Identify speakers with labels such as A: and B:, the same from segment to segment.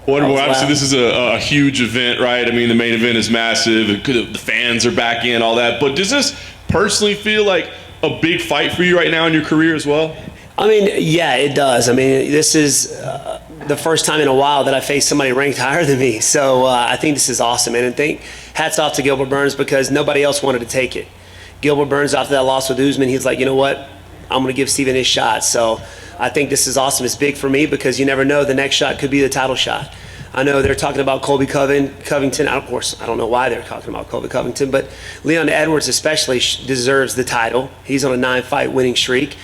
A: Wonderboy, obviously this is a huge event, right? I mean, the main event is massive. The fans are back in, all that. But does this personally feel like a big fight for you right now in your career as well?
B: I mean, yeah, it does. I mean, this is the first time in a while that I faced somebody ranked higher than me. So I think this is awesome. And hats off to Gilbert Burns, because nobody else wanted to take it. Gilbert Burns, after that loss with Usman, he's like, you know what? I'm going to give Stephen his shot. So I think this is awesome. It's big for me because you never know. The next shot could be the title shot. I know they're talking about Colby Covington. Of course, I don't know why they're talking about Colby Covington, but Leon Edwards especially deserves the title. He's on a 9-fight winning streak.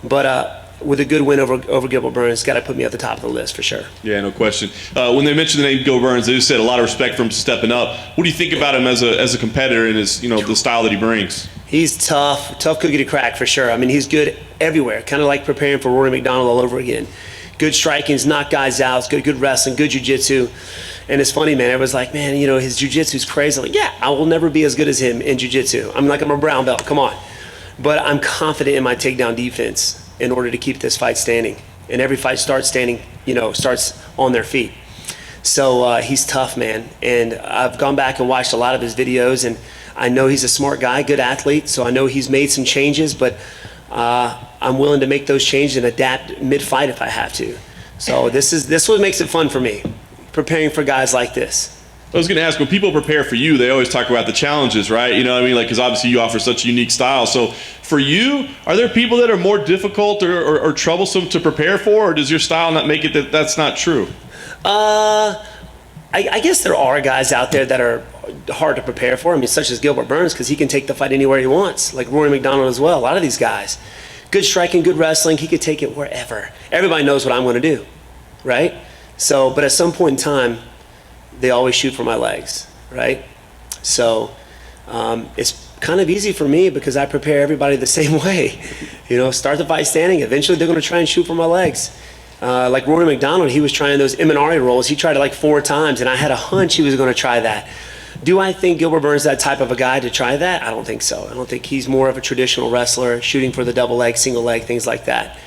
B: But with a good win over Gilbert Burns, got to put me at the top of the list for sure.
A: Yeah, no question. When they mentioned the name Gilbert Burns, they just said a lot of respect for him stepping up. What do you think about him as a competitor and his, the style that he brings?
B: He's tough cookie to crack for sure. I mean, he's good everywhere, kind of like preparing for Rory McDonald all over again. Good striking, he's knocked guys out, good wrestling, good jiu-jitsu. And it's funny, man, everyone's like, man, his jiu-jitsu's crazy. I'm like, yeah, I will never be as good as him in jiu-jitsu. I'm a brown belt, come on. But I'm confident in my takedown defense in order to keep this fight standing. And every fight starts standing, starts on their feet. So he's tough, man. And I've gone back and watched a lot of his videos, and I know he's a smart guy, good athlete, so I know he's made some changes, but I'm willing to make those changes and adapt mid-fight if I have to. So this is what makes it fun for me, preparing for guys like this.
A: I was going to ask, when people prepare for you, they always talk about the challenges, right? You know what I mean? Like, because obviously you offer such a unique style. So for you, are there people that are more difficult or troublesome to prepare for, or does your style not make it that's not true?
B: I guess there are guys out there that are hard to prepare for. I mean, such as Gilbert Burns, because he can take the fight anywhere he wants, like Rory McDonald as well. A lot of these guys. Good striking, good wrestling, he could take it wherever. Everybody knows what I'm going to do, right? So, but at some point in time, they always shoot for my legs, right? So it's kind of easy for me because I prepare everybody the same way. Start the fight standing. Eventually, they're going to try and shoot for my legs. Like Rory McDonald, he was trying those Imanari rolls. He tried it like 4 times, and I had a hunch he was going to try that. Do I think Gilbert Burns is that type of a guy to try that? I don't think so. I don't think he's more of a traditional wrestler, shooting for the double leg, single leg, things like that.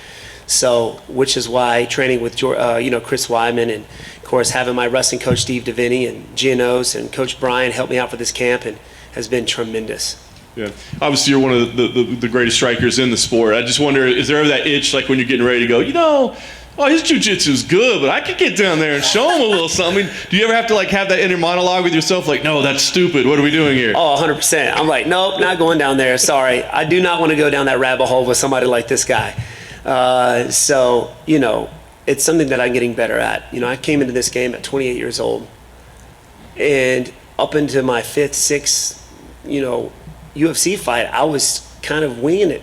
B: So, which is why training with Chris Weidman, and of course having my wrestling coach Steve Deviney and Gianos and Coach Brian help me out for this camp, and has been tremendous.
A: Yeah, obviously you're one of the greatest strikers in the sport. I just wonder, is there ever that itch, like when you're getting ready to go, oh, his jiu-jitsu is good, but I could get down there and show him a little something. Do you ever have to have that inner monologue with yourself, like, no, that's stupid, what are we doing here?
B: Oh, 100%. I'm like, nope, not going down there, sorry. I do not want to go down that rabbit hole with somebody like this guy. So, it's something that I'm getting better at. I came into this game at 28 years old, and up into my 5th, 6th, UFC fight, I was kind of winging it.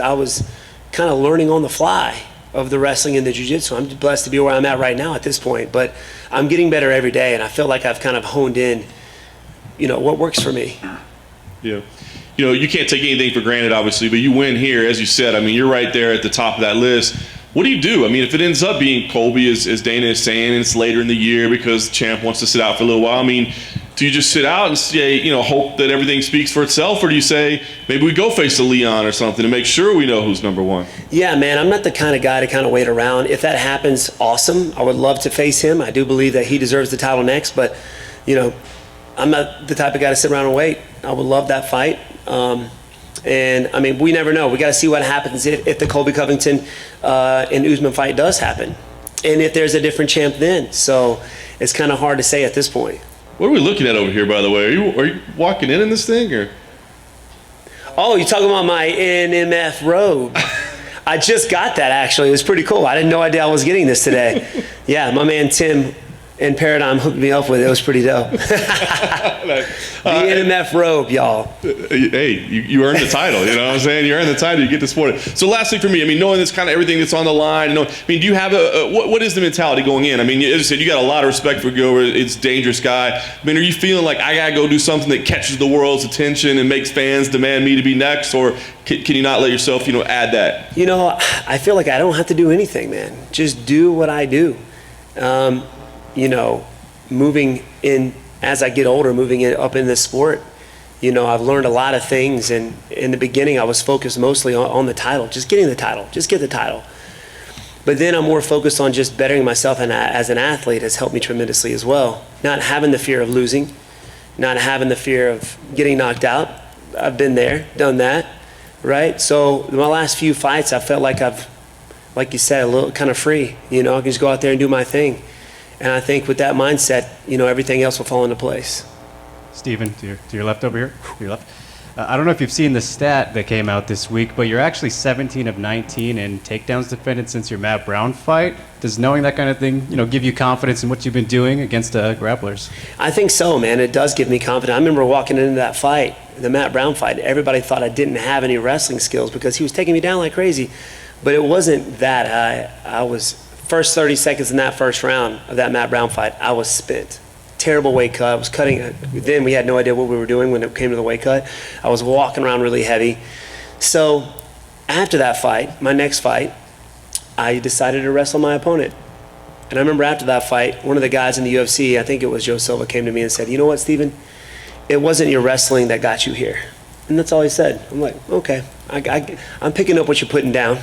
B: I was kind of learning on the fly of the wrestling and the jiu-jitsu. I'm blessed to be where I'm at right now at this point, but I'm getting better every day, and I feel like I've kind of honed in, what works for me.
A: Yeah. You can't take anything for granted, obviously, but you win here, as you said. I mean, you're right there at the top of that list. What do you do? I mean, if it ends up being Colby, as Dana is saying, and it's later in the year because the champ wants to sit out for a little while, I mean, do you just sit out and say, hope that everything speaks for itself, or do you say, maybe we go face a Leon or something to make sure we know who's number one?
B: Yeah, man, I'm not the kind of guy to kind of wait around. If that happens, awesome. I would love to face him. I do believe that he deserves the title next, but, I'm not the type of guy to sit around and wait. I would love that fight. And, I mean, we never know. We got to see what happens if the Colby Covington and Usman fight does happen, and if there's a different champ then. So it's kind of hard to say at this point.
A: What are we looking at over here, by the way? Are you walking in this thing, or?
B: Oh, you're talking about my NMF robe. I just got that, actually. It was pretty cool. I didn't know I was getting this today. Yeah, my man Tim in Paradigm hooked me up with it. It was pretty dope. The NMF robe, y'all.
A: Hey, you earned the title. You know what I'm saying? You earned the title. You get to sport it. So lastly for me, I mean, knowing this kind of everything that's on the line, I mean, do you have what is the mentality going in? I mean, as I said, you got a lot of respect for Gilbert. It's a dangerous guy. I mean, are you feeling like I got to go do something that catches the world's attention and makes fans demand me to be next, or can you not let yourself, add that?
B: I feel like I don't have to do anything, man. Just do what I do. Moving in as I get older, up in this sport, I've learned a lot of things. And in the beginning, I was focused mostly on the title, just getting the title, just get the title. But then I'm more focused on just bettering myself, and as an athlete has helped me tremendously as well. Not having the fear of losing, not having the fear of getting knocked out. I've been there, done that, right? So my last few fights, I felt like like you said, a little kind of free. I can just go out there and do my thing. And I think with that mindset, everything else will fall into place.
C: Stephen, to your left over here, to your left. I don't know if you've seen the stat that came out this week, but you're actually 17 of 19 in takedowns defended since your Matt Brown fight. Does knowing that kind of thing, give you confidence in what you've been doing against grapplers?
B: I think so, man. It does give me confidence. I remember walking into that fight, the Matt Brown fight, everybody thought I didn't have any wrestling skills because he was taking me down like crazy. But it wasn't that. I was, first 30 seconds in that first round of that Matt Brown fight, I was spent. Terrible weight cut. I was cutting. Then we had no idea what we were doing when it came to the weight cut. I was walking around really heavy. So after that fight, my next fight, I decided to wrestle my opponent. And I remember after that fight, one of the guys in the UFC, I think it was Joe Silva, came to me and said, "You know what, Stephen? It wasn't your wrestling that got you here." And that's all he said. I'm like, okay, I'm picking up what you're putting down,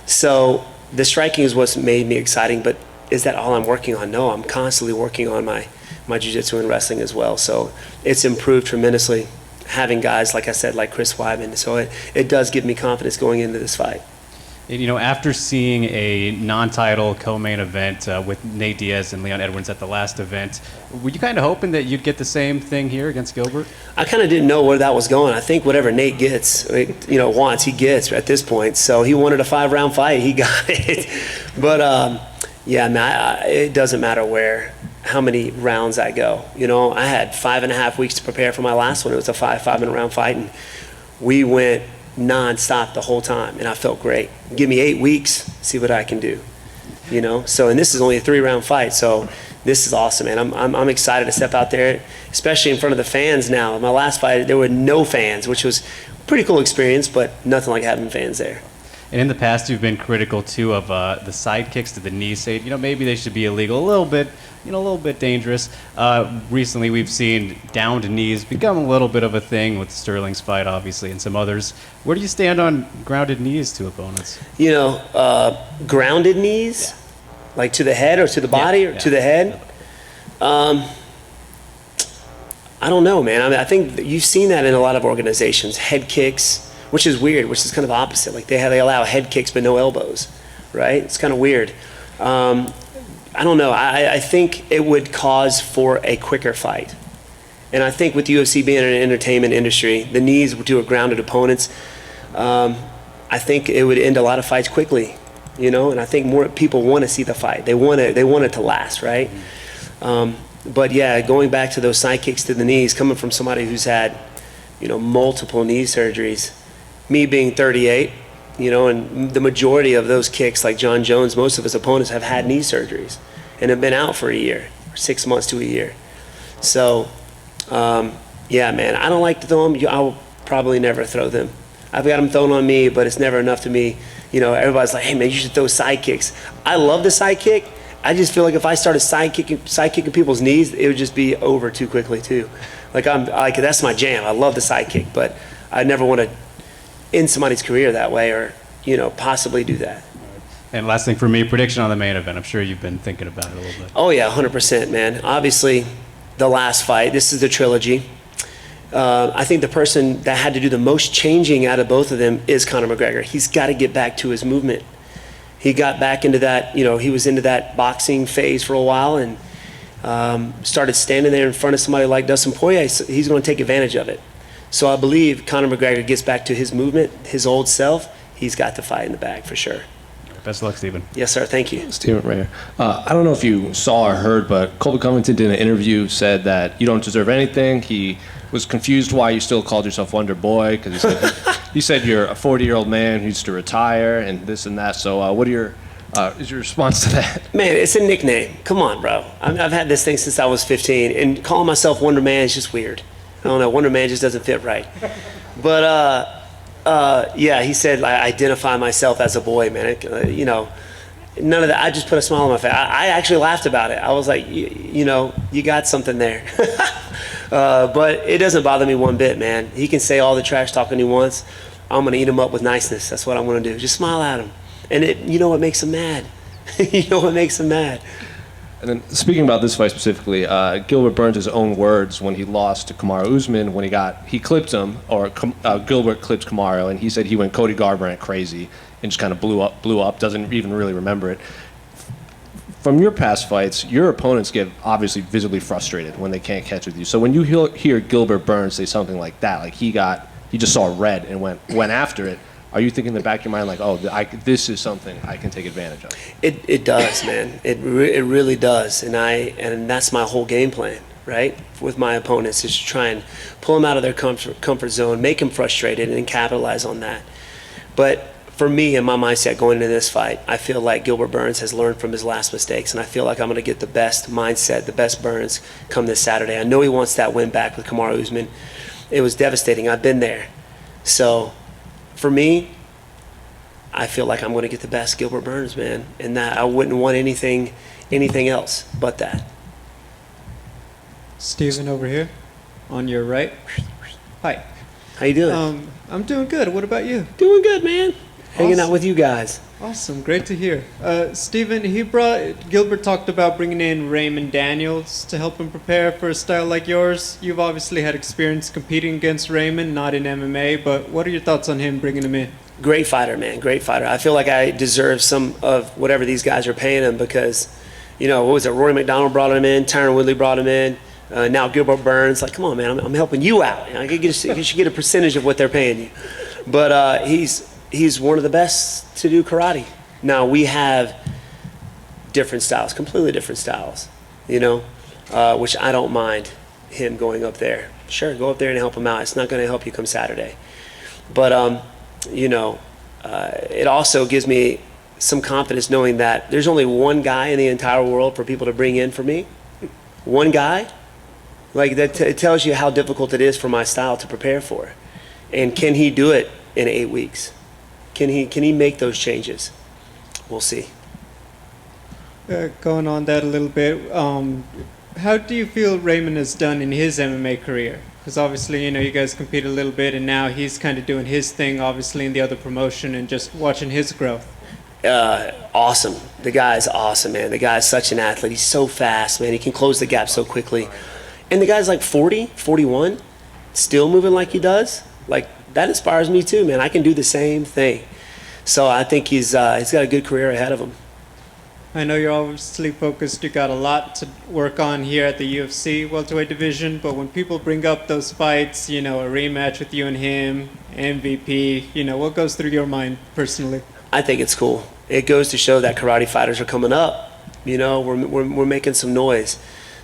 B: So the striking is what's made me exciting, but is that all I'm working on? No, I'm constantly working on my jiu-jitsu and wrestling as well. So it's improved tremendously having guys, like I said, like Chris Weidman. So it does give me confidence going into this fight.
C: And, after seeing a non-title co-main event with Nate Diaz and Leon Edwards at the last event, were you kind of hoping that you'd get the same thing here against Gilbert? I
B: kind of didn't know where that was going. I think whatever Nate gets, wants, he gets at this point. So he wanted a 5-round fight. He got it. But, yeah, man, it doesn't matter how many rounds I go. I had 5.5 weeks to prepare for my last one. It was a 5-minute round fight, and we went non-stop the whole time, and I felt great. Give me 8 weeks, see what I can do. So, and this is only a 3-round fight, so this is awesome, man. I'm excited to step out there, especially in front of the fans now. My last fight, there were no fans, which was a pretty cool experience, but nothing like having fans there.
C: And in the past, you've been critical too of the side kicks to the knees. Say, maybe they should be illegal, a little bit dangerous. Recently, we've seen downed knees become a little bit of a thing with Sterling's fight, obviously, and some others. Where do you stand on grounded knees to opponents?
B: Grounded knees, like to the head or to the body or to the head. I don't know, man. I think you've seen that in a lot of organizations. Head kicks. Which is weird, which is kind of opposite. Like they allow head kicks but no elbows, right? It's kind of weird. I don't know. I think it would cause for a quicker fight. And I think with the UFC being an entertainment industry, the knees to grounded opponents, I think it would end a lot of fights quickly, And I think more people want to see the fight. They want it to last, right? But yeah, going back to those side kicks to the knees, coming from somebody who's had, multiple knee surgeries. Me being 38, and the majority of those kicks, like John Jones, most of his opponents have had knee surgeries and have been out for a year, or 6 months to a year. So, yeah, man, I don't like to throw them. I'll probably never throw them. I've got them thrown on me, but it's never enough to me. Everybody's like, hey, man, you should throw side kicks. I love the side kick. I just feel like if I started side kicking people's knees, it would just be over too quickly, too. That's my jam. I love the side kick, but I never want to end somebody's career that way or, possibly do that.
C: And last thing for me, prediction on the main event. I'm sure you've been thinking about it a little bit.
B: Oh, yeah, 100%, man. Obviously, the last fight, this is the trilogy. I think the person that had to do the most changing out of both of them is Conor McGregor. He's got to get back to his movement. He got back into that, he was into that boxing phase for a while and started standing there in front of somebody like Dustin Poirier. He's going to take advantage of it. So I believe Conor McGregor gets back to his movement, his old self. He's got the fight in the bag for sure.
C: Best of luck, Stephen.
B: Yes, sir. Thank you.
D: Stephen Ray. I don't know if you saw or heard, but Colby Covington did an interview, said that you don't deserve anything. He was confused why you still called yourself Wonder Boy, because he said you're a 40-year-old man who used to retire and this and that. So what are is your response to that?
B: Man, it's a nickname. Come on, bro. I've had this thing since I was 15, and calling myself Wonder Man is just weird. I don't know. Wonder Man just doesn't fit right. But yeah, he said I identify myself as a boy, man. None of that. I just put a smile on my face. I actually laughed about it. I was like, you got something there. But it doesn't bother me one bit, man. He can say all the trash talking he wants. I'm gonna eat him up with niceness. That's what I'm gonna do. Just smile at him. And you know what makes him mad? You know what makes him mad?
D: And then speaking about this fight specifically, Gilbert Burns' own words when he lost to Kamaru Usman, when he clipped him, or Gilbert clipped Kamaru, and he said he went Cody Garbrandt crazy and just kind of blew up, doesn't even really remember it. From your past fights, your opponents get obviously visibly frustrated when they can't catch with you. So when you hear Gilbert Burns say something like that, like he just saw red and went after it, are you thinking in the back of your mind like, oh, this is something I can take advantage of?
B: It does, man. It really does, and that's my whole game plan, right? With my opponents is to try and pull them out of their comfort zone, make them frustrated, and then capitalize on that. But for me and my mindset going into this fight, I feel like Gilbert Burns has learned from his last mistakes, and I feel like I'm going to get the best mindset, the best Burns come this Saturday. I know he wants that win back with Kamaru Usman. It was devastating. I've been there. So for me, I feel like I'm going to get the best Gilbert Burns, man, and that I wouldn't want anything else but that.
E: Stephen over here, on your right. Hi.
B: How you doing?
E: I'm doing good. What about you?
B: Doing good, man. Hanging out
E: Awesome.
B: with you guys.
E: Awesome. Great to hear. Stephen, Gilbert talked about bringing in Raymond Daniels to help him prepare for a style like yours. You've obviously had experience competing against Raymond, not in MMA, but what are your thoughts on him bringing him in?
B: Great fighter, man. Great fighter. I feel like I deserve some of whatever these guys are paying him because, what was it? Rory McDonald brought him in. Tyron Woodley brought him in. Now Gilbert Burns. Like, come on, man. I'm helping you out. You should get a percentage of what they're paying you. But he's one of the best to do karate. Now we have different styles, completely different styles. Which I don't mind him going up there. Sure, go up there and help him out. It's not going to help you come Saturday. But it also gives me some confidence knowing that there's only one guy in the entire world for people to bring in for me. One guy. Like that, it tells you how difficult it is for my style to prepare for. And can he do it in 8 weeks? Can he make those changes? We'll see.
E: Going on that a little bit, how do you feel Raymond has done in his MMA career? Because obviously, you guys compete a little bit, and now he's kind of doing his thing, obviously, in the other promotion, and just watching his growth.
B: Awesome. The guy's awesome, man. The guy's such an athlete. He's so fast, man. He can close the gap so quickly. And the guy's like 40, 41, still moving like he does. Like, that inspires me too, man. I can do the same thing. So I think he's got a good career ahead of him.
E: I know you're obviously focused. You got a lot to work on here at the UFC welterweight division, but when people bring up those fights, a rematch with you and him, MVP, what goes through your mind personally?
B: I think it's cool. It goes to show that karate fighters are coming up. We're making some noise.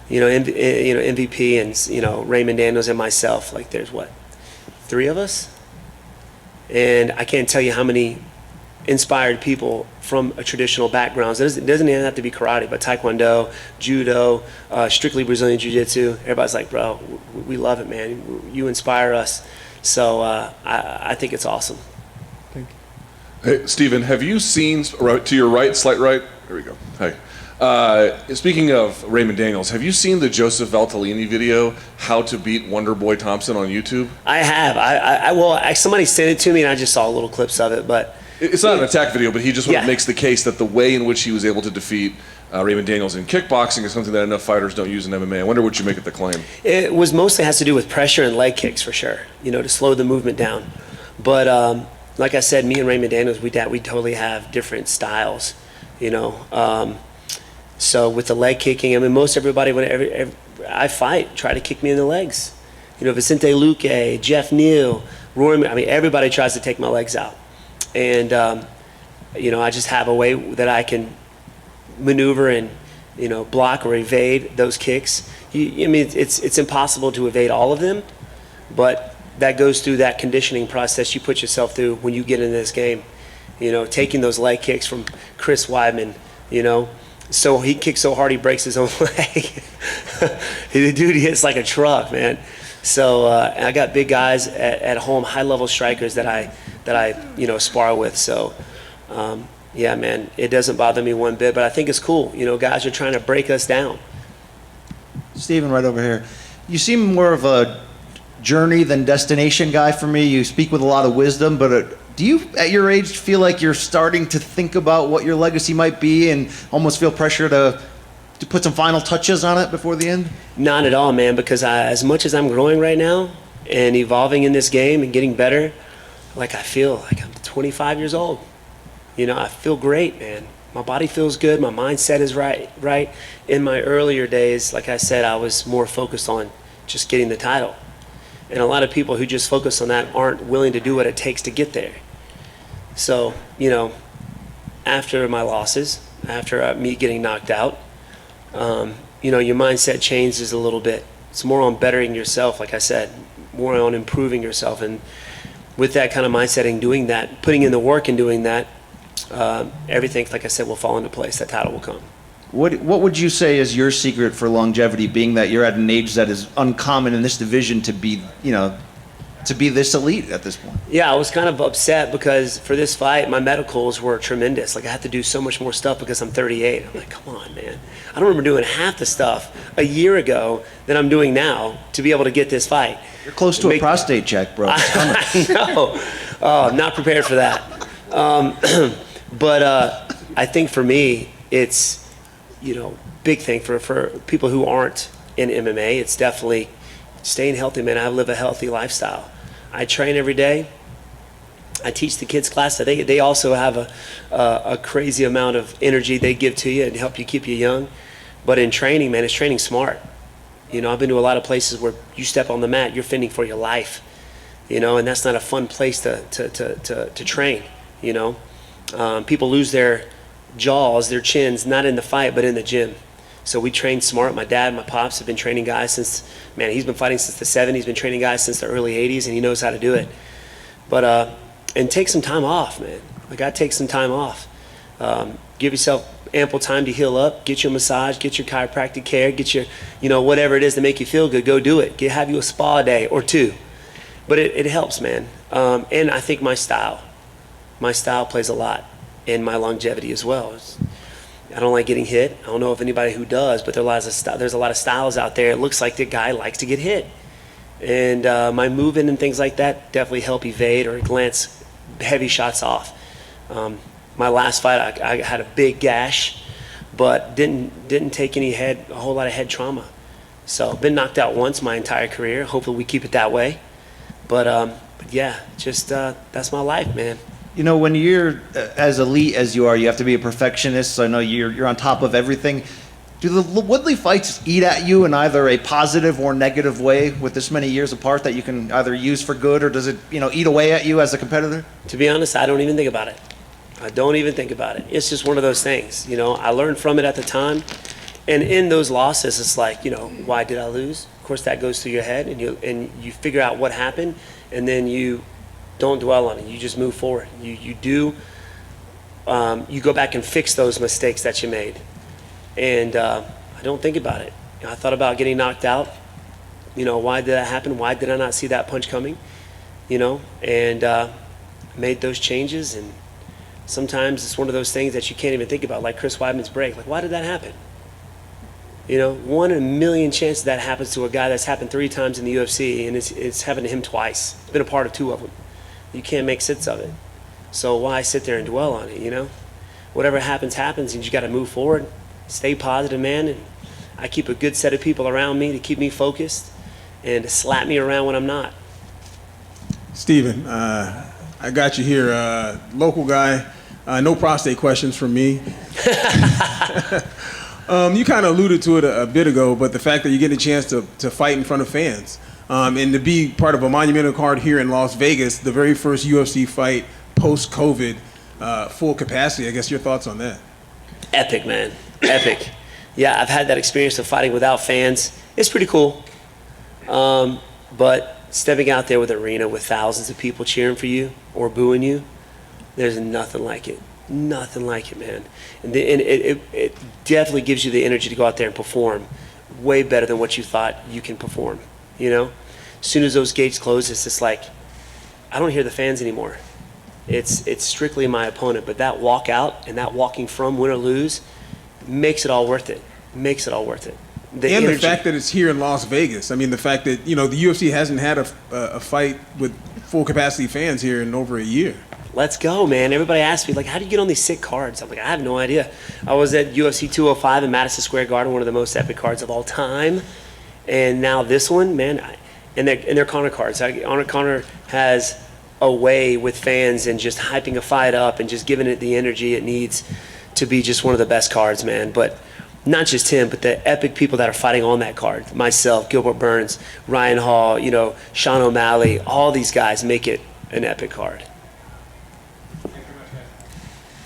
B: MVP and Raymond Daniels and myself. Like there's what, 3 of us, and I can't tell you how many inspired people from a traditional backgrounds. It doesn't even have to be karate, but taekwondo, judo, strictly Brazilian jiu-jitsu. Everybody's like, bro, we love it, man. You inspire us. So I think it's awesome.
E: Thank you.
F: Hey, Stephen, have you seen, right to your right, slight right? There we go. Hey. Speaking of Raymond Daniels, have you seen the Joseph Valtellini video, How to Beat Wonderboy Thompson, on YouTube?
B: I have. Somebody sent it to me, and I just saw little clips of it. But
F: It's not an attack video, but he just makes the case that the way in which he was able to defeat Raymond Daniels in kickboxing is something that enough fighters don't use in MMA. I wonder what you make of the claim.
B: It was mostly has to do with pressure and leg kicks for sure, to slow the movement down. But like I said, me and Raymond Daniels, we totally have different styles, So with the leg kicking, most everybody, whenever I fight, try to kick me in the legs. Vicente Luque, Jeff Neal, Rory, everybody tries to take my legs out. And, I just have a way that I can maneuver and, block or evade those kicks. It's impossible to evade all of them, but that goes through that conditioning process you put yourself through when you get into this game. Taking those leg kicks from Chris Weidman, so he kicks so hard he breaks his own leg. The dude hits like a truck, man. So I got big guys at home, high-level strikers that I spar with. So yeah, man, it doesn't bother me one bit. But I think it's cool. Guys are trying to break us down.
G: Stephen, right over here. You seem more of a journey than destination guy for me. You speak with a lot of wisdom, but Do you, at your age, feel like you're starting to think about what your legacy might be and almost feel pressure to put some final touches on it before the end?
B: Not at all, man, because as much as I'm growing right now and evolving in this game and getting better, like I feel like I'm 25 years old. I feel great, man. My body feels good. My mindset is right. In my earlier days, like I said, I was more focused on just getting the title. And a lot of people who just focus on that aren't willing to do what it takes to get there. So, after my losses, after me getting knocked out, your mindset changes a little bit. It's more on bettering yourself, like I said, more on improving yourself. And with that kind of mindset and doing that, putting in the work and doing that, everything, like I said, will fall into place. That title will come.
G: What would you say is your secret for longevity, being that you're at an age that is uncommon in this division to be this elite at this point?
B: Yeah, I was kind of upset because for this fight, my medicals were tremendous. Like I had to do so much more stuff because I'm 38. I'm like, come on, man. I don't remember doing half the stuff a year ago that I'm doing now to be able to get this fight.
G: You're close to a prostate check, bro.
B: I know. Oh, not prepared for that. But I think for me, it's, big thing for people who aren't in MMA. It's definitely staying healthy, man. I live a healthy lifestyle. I train every day. I teach the kids class. They also have a crazy amount of energy they give to you and help you keep you young. But in training, man, it's training smart. I've been to a lot of places where you step on the mat, you're fending for your life. And that's not a fun place to train. People lose their jaws, their chins, not in the fight, but in the gym. So we train smart. My dad, my pops have been training guys since, man, he's been fighting since the 70s. He's been training guys since the early 80s, and he knows how to do it. But, and take some time off, man. Like, I take some time off. Give yourself ample time to heal up, get your massage, get your chiropractic care, get your, whatever it is to make you feel good, go do it. Have you a spa day or two. But it helps, man. And I think my style plays a lot in my longevity as well. I don't like getting hit. I don't know if anybody who does, but there's a lot of styles out there. It looks like the guy likes to get hit. And my movement and things like that definitely help evade or glance heavy shots off. My last fight, I had a big gash, but didn't take a whole lot of head trauma. So been knocked out once my entire career. Hopefully we keep it that way. But yeah, just that's my life, man.
G: When you're as elite as you are, you have to be a perfectionist. So I know you're on top of everything. Do the Woodley fights eat at you in either a positive or negative way with this many years apart that you can either use for good, or does it, eat away at you as a competitor?
B: To be honest, I don't even think about it. I don't even think about it. It's just one of those things. I learned from it at the time. And in those losses, it's like, why did I lose? Of course, that goes through your head, and you figure out what happened, and then you don't dwell on it. You just move forward. You go back and fix those mistakes that you made. And I don't think about it. I thought about getting knocked out. Why did that happen? Why did I not see that punch coming? And made those changes. And sometimes it's one of those things that you can't even think about, like Chris Weidman's break. Like, why did that happen? 1 in a million chance that happens to a guy that's happened 3 times in the UFC, and it's happened to him twice. It's been a part of 2 of them. You can't make sense of it. So why sit there and dwell on it, Whatever happens, happens, and you got to move forward. Stay positive, man. And I keep a good set of people around me to keep me focused and to slap me around when I'm not.
H: Stephen, I got you here. Local guy, no prostate questions from me. You kind of alluded to it a bit ago, but the fact that you get a chance to fight in front of fans and to be part of a monumental card here in Las Vegas, the very first UFC fight post-COVID, full capacity. I guess your thoughts on that?
B: Epic, man. Epic. Yeah, I've had that experience of fighting without fans. It's pretty cool. But stepping out there with an arena with thousands of people cheering for you or booing you, there's nothing like it. Nothing like it, man. And it definitely gives you the energy to go out there and perform way better than what you thought you can perform, As soon as those gates close, it's just like, I don't hear the fans anymore. It's strictly my opponent, but that walk out and that walking from win or lose makes it all worth it. Makes it all worth it.
H: The fact that it's here in Las Vegas. I mean, the fact that, the UFC hasn't had a fight with full capacity fans here in over a year.
B: let's go, man. Everybody asks me, like, how do you get on these sick cards? I'm like, I have no idea. I was at UFC 205 in Madison Square Garden, one of the most epic cards of all time. And now this one, man, and they're Conor cards. Conor has a way with fans and just hyping a fight up and just giving it the energy it needs to be just one of the best cards, man. But not just him, but the epic people that are fighting on that card. Myself, Gilbert Burns, Ryan Hall, Sean O'Malley, all these guys make it an epic card.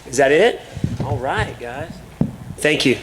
B: Is that it? All right, guys. Thank you.